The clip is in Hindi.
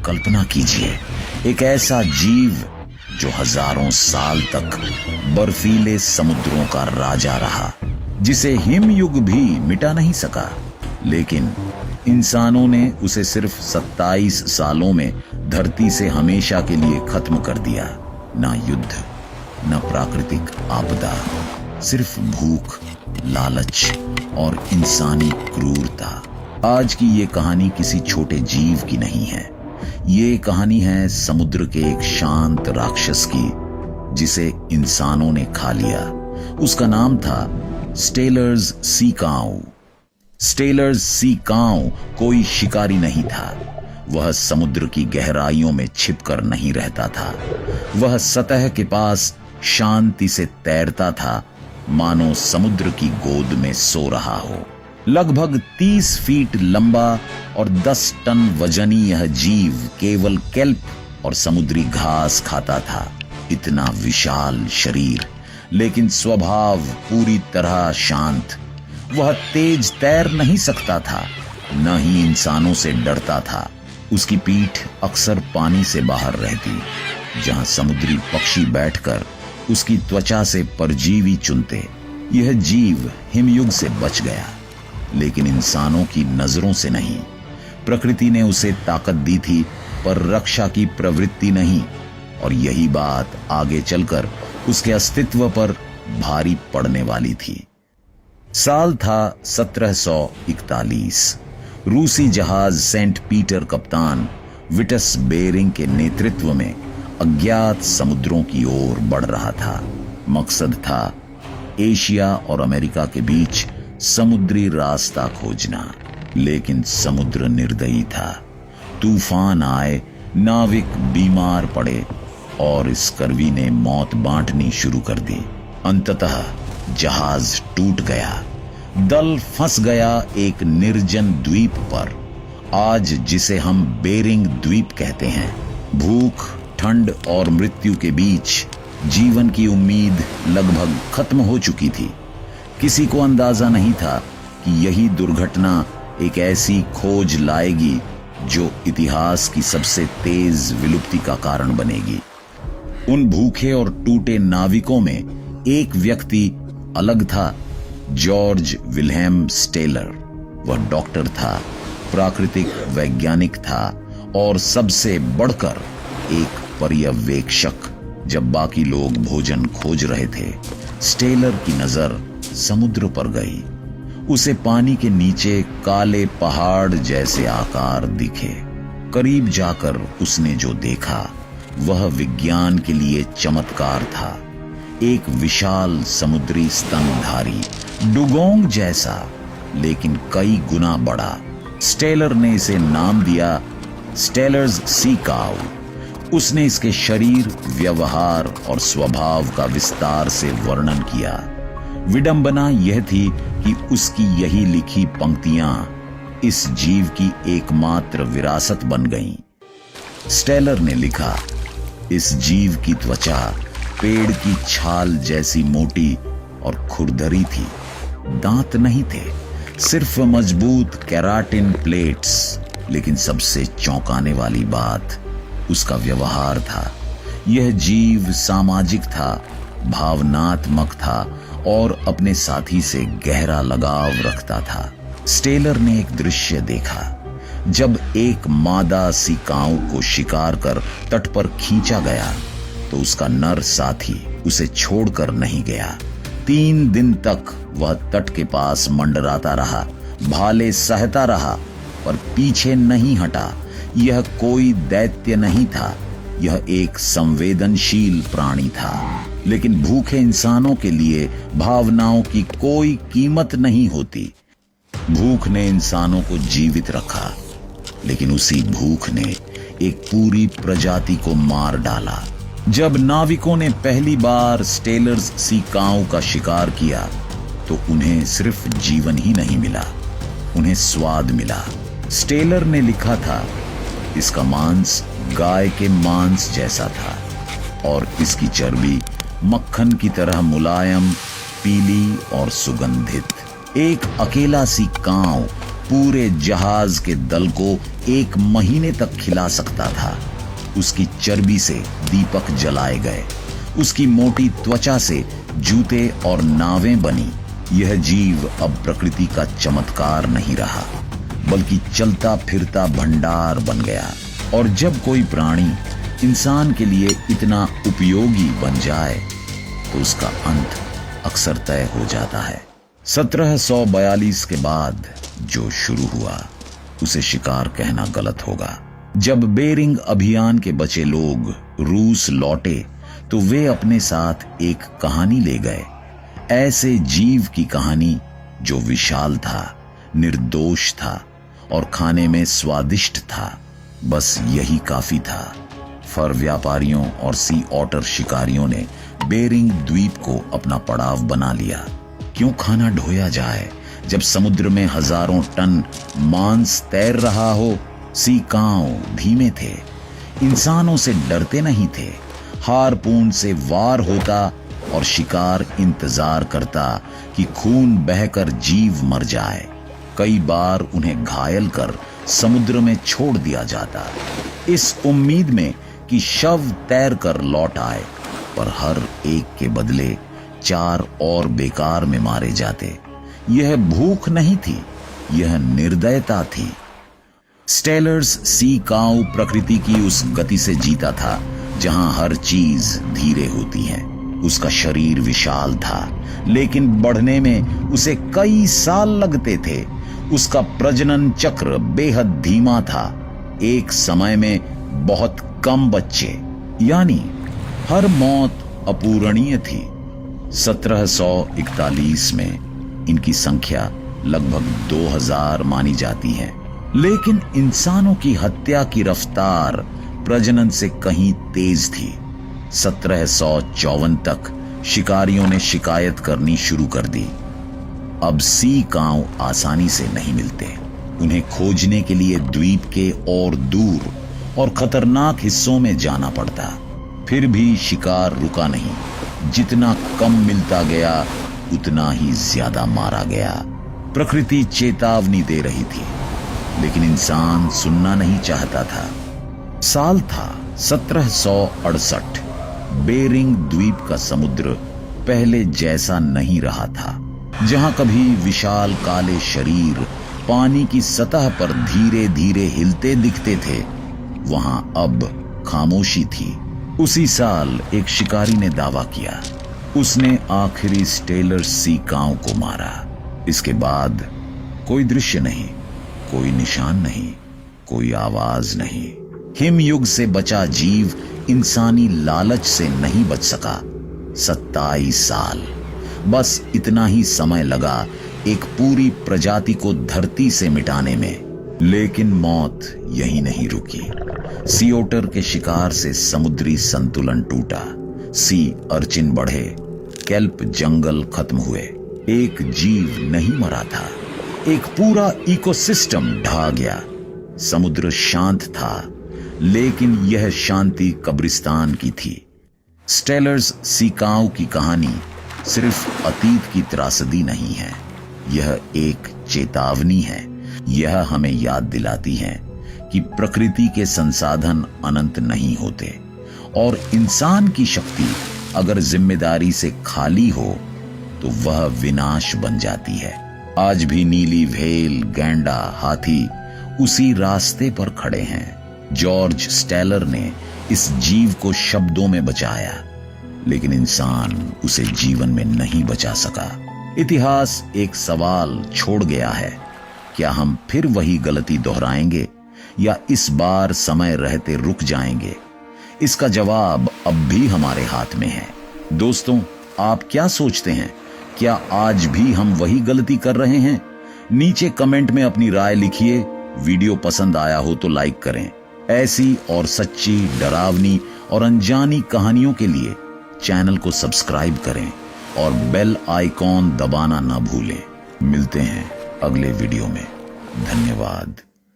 कल्पना कीजिए, एक ऐसा जीव जो हजारों साल तक बर्फीले समुद्रों का राजा रहा, जिसे हिमयुग भी मिटा नहीं सका, लेकिन इंसानों ने उसे सिर्फ 27 सालों में धरती से हमेशा के लिए खत्म कर दिया। ना युद्ध, न प्राकृतिक आपदा, सिर्फ भूख, लालच और इंसानी क्रूरता। आज की ये कहानी किसी छोटे जीव की नहीं है। ये कहानी है समुद्र के एक शांत राक्षस की, जिसे इंसानों ने खा लिया। उसका नाम था स्टेलर्स सी काऊ। स्टेलर्स सी काऊ कोई शिकारी नहीं था। वह समुद्र की गहराइयों में छिपकर नहीं रहता था। वह सतह के पास शांति से तैरता था, मानो समुद्र की गोद में सो रहा हो। लगभग 30 फीट लंबा और 10 टन वजनी यह जीव केवल केल्प और समुद्री घास खाता था। इतना विशाल शरीर, लेकिन स्वभाव पूरी तरह शांत। वह तेज तैर नहीं सकता था, न ही इंसानों से डरता था। उसकी पीठ अक्सर पानी से बाहर रहती, जहां समुद्री पक्षी बैठकर उसकी त्वचा से परजीवी चुनते। यह जीव हिमयुग से बच गया, लेकिन इंसानों की नजरों से नहीं। प्रकृति ने उसे ताकत दी थी, पर रक्षा की प्रवृत्ति नहीं, और यही बात आगे चलकर उसके अस्तित्व पर भारी पड़ने वाली थी। साल था 1741। रूसी जहाज सेंट पीटर कप्तान विटस बेरिंग के नेतृत्व में अज्ञात समुद्रों की ओर बढ़ रहा था। मकसद था एशिया और अमेरिका के बीच समुद्री रास्ता खोजना, लेकिन समुद्र निर्दयी था। तूफान आए, नाविक बीमार पड़े और स्कर्वी ने मौत बांटनी शुरू कर दी। अंततः जहाज टूट गया। दल फंस गया एक निर्जन द्वीप पर, आज जिसे हम बेरिंग द्वीप कहते हैं। भूख, ठंड और मृत्यु के बीच जीवन की उम्मीद लगभग खत्म हो चुकी थी। किसी को अंदाजा नहीं था कि यही दुर्घटना एक ऐसी खोज लाएगी जो इतिहास की सबसे तेज विलुप्ति का कारण बनेगी। उन भूखे और टूटे नाविकों में एक व्यक्ति अलग था, जॉर्ज विल्हेम स्टेलर। वह डॉक्टर था, प्राकृतिक वैज्ञानिक था और सबसे बढ़कर एक पर्यवेक्षक। जब बाकी लोग भोजन खोज रहे थे, स्टेलर की नजर समुद्र पर गई। उसे पानी के नीचे काले पहाड़ जैसे आकार दिखे। करीब जाकर उसने जो देखा वह विज्ञान के लिए चमत्कार था। एक विशाल समुद्री स्तनधारी, डुगोंग जैसा, लेकिन कई गुना बड़ा। स्टेलर ने इसे नाम दिया स्टेलर्स सी काऊ। उसने इसके शरीर, व्यवहार और स्वभाव का विस्तार से वर्णन किया। विडंबना यह थी कि उसकी यही लिखी पंक्तियां इस जीव की एकमात्र विरासत बन गईं। स्टेलर ने लिखा, इस जीव की त्वचा पेड़ की छाल जैसी मोटी और खुरदरी थी। दांत नहीं थे, सिर्फ मजबूत केराटिन प्लेट्स। लेकिन सबसे चौंकाने वाली बात उसका व्यवहार था। यह जीव सामाजिक था, भावनात्मक था और अपने साथी से गहरा लगाव रखता था। स्टेलर ने एक दृश्य देखा। जब एक मादा सी काऊ को शिकार कर तट पर खींचा गया, तो उसका नर साथी उसे छोड़कर नहीं गया। 3 दिन तक वह तट के पास मंडराता रहा, भाले सहता रहा, पर पीछे नहीं हटा। यह कोई दैत्य नहीं था, यह एक संवेदनशील प्राणी था। लेकिन भूखे इंसानों के लिए भावनाओं की कोई कीमत नहीं होती। भूख ने इंसानों को जीवित रखा, लेकिन उसी भूख ने एक पूरी प्रजाति को मार डाला। जब नाविकों ने पहली बार स्टेलर्स सी काऊ का शिकार किया, तो उन्हें सिर्फ जीवन ही नहीं मिला, उन्हें स्वाद मिला। स्टेलर ने लिखा था, इसका मांस गाय के मांस जैसा था और इसकी चर्बी मक्खन की तरह मुलायम, पीली और सुगंधित। एक अकेला सी काऊ पूरे जहाज के दल को 1 महीने तक खिला सकता था। उसकी चर्बी से दीपक जलाए गए, उसकी मोटी त्वचा से जूते और नावें बनी। यह जीव अब प्रकृति का चमत्कार नहीं रहा, बल्कि चलता फिरता भंडार बन गया। और जब कोई प्राणी इंसान के लिए इतना उपयोगी बन जाए तो उसका अंत अक्सर तय हो जाता है। 1742 के बाद जो शुरू हुआ उसे शिकार कहना गलत होगा। जब बेरिंग अभियान के बचे लोग रूस लौटे तो वे अपने साथ एक कहानी ले गए, ऐसे जीव की कहानी जो विशाल था, निर्दोष था और खाने में स्वादिष्ट था। बस यही काफी था। फर व्यापारियों और सी ऑटर शिकारियों ने बेरिंग द्वीप को अपना पड़ाव बना लिया। क्यों खाना ढोया जाए जब समुद्र में हजारों टन मांस तैर रहा हो। सी काऊ धीमे थे, इंसानों से डरते नहीं थे। हारपून से वार होता और शिकार इंतजार करता कि खून बहकर जीव मर जाए। कई बार उन्हें घायल कर समुद्र में छोड़ दिया जाता, इस उम्मीद में कि शव तैर कर लौट आए, पर हर एक के बदले 4 और बेकार में मारे जाते। यह भूख नहीं थी, यह निर्दयता थी। स्टेलर्स सी काऊ प्रकृति की उस गति से जीता था जहां हर चीज धीरे होती है। उसका शरीर विशाल था, लेकिन बढ़ने में उसे कई साल लगते थे। उसका प्रजनन चक्र बेहद धीमा था। एक समय में बहुत कम बच्चे, यानी हर मौत अपूरणीय थी। 1741 में इनकी संख्या लगभग 2000 मानी जाती है, लेकिन इंसानों की हत्या की रफ्तार प्रजनन से कहीं तेज थी। 1754 तक शिकारियों ने शिकायत करनी शुरू कर दी। अब सी काऊ आसानी से नहीं मिलते। उन्हें खोजने के लिए द्वीप के और दूर और खतरनाक हिस्सों में जाना पड़ता। फिर भी शिकार रुका नहीं। जितना कम मिलता गया उतना ही ज्यादा मारा गया। प्रकृति चेतावनी दे रही थी, लेकिन इंसान सुनना नहीं चाहता था। साल था 1768। बेरिंग द्वीप का समुद्र पहले जैसा नहीं रहा था। जहां कभी विशाल काले शरीर पानी की सतह पर धीरे धीरे हिलते दिखते थे, वहां अब खामोशी थी। उसी साल एक शिकारी ने दावा किया, उसने आखिरी स्टेलर सी काऊ को मारा। इसके बाद कोई दृश्य नहीं, कोई निशान नहीं, कोई आवाज नहीं। हिमयुग से बचा जीव इंसानी लालच से नहीं बच सका। 27 साल, बस इतना ही समय लगा एक पूरी प्रजाति को धरती से मिटाने में। लेकिन मौत यही नहीं रुकी। सी ओटर के शिकार से समुद्री संतुलन टूटा, सी अर्चिन बढ़े, केल्प जंगल खत्म हुए। एक जीव नहीं मरा था, एक पूरा इकोसिस्टम ढह गया। समुद्र शांत था, लेकिन यह शांति कब्रिस्तान की थी। स्टेलर्स सी काऊ की कहानी सिर्फ अतीत की त्रासदी नहीं है, यह एक चेतावनी है। यह हमें याद दिलाती है कि प्रकृति के संसाधन अनंत नहीं होते, और इंसान की शक्ति अगर जिम्मेदारी से खाली हो तो वह विनाश बन जाती है। आज भी नीली व्हेल, गैंडा, हाथी उसी रास्ते पर खड़े हैं। जॉर्ज स्टेलर ने इस जीव को शब्दों में बचाया, लेकिन इंसान उसे जीवन में नहीं बचा सका। इतिहास एक सवाल छोड़ गया है, क्या हम फिर वही गलती दोहराएंगे या इस बार समय रहते रुक जाएंगे? इसका जवाब अब भी हमारे हाथ में है। दोस्तों, आप क्या सोचते हैं? क्या आज भी हम वही गलती कर रहे हैं? नीचे कमेंट में अपनी राय लिखिए। वीडियो पसंद आया हो तो लाइक करें। ऐसी और सच्ची, डरावनी और अनजानी कहानियों के लिए चैनल को सब्सक्राइब करें और बेल आइकॉन दबाना ना भूलें। मिलते हैं अगले वीडियो में। धन्यवाद।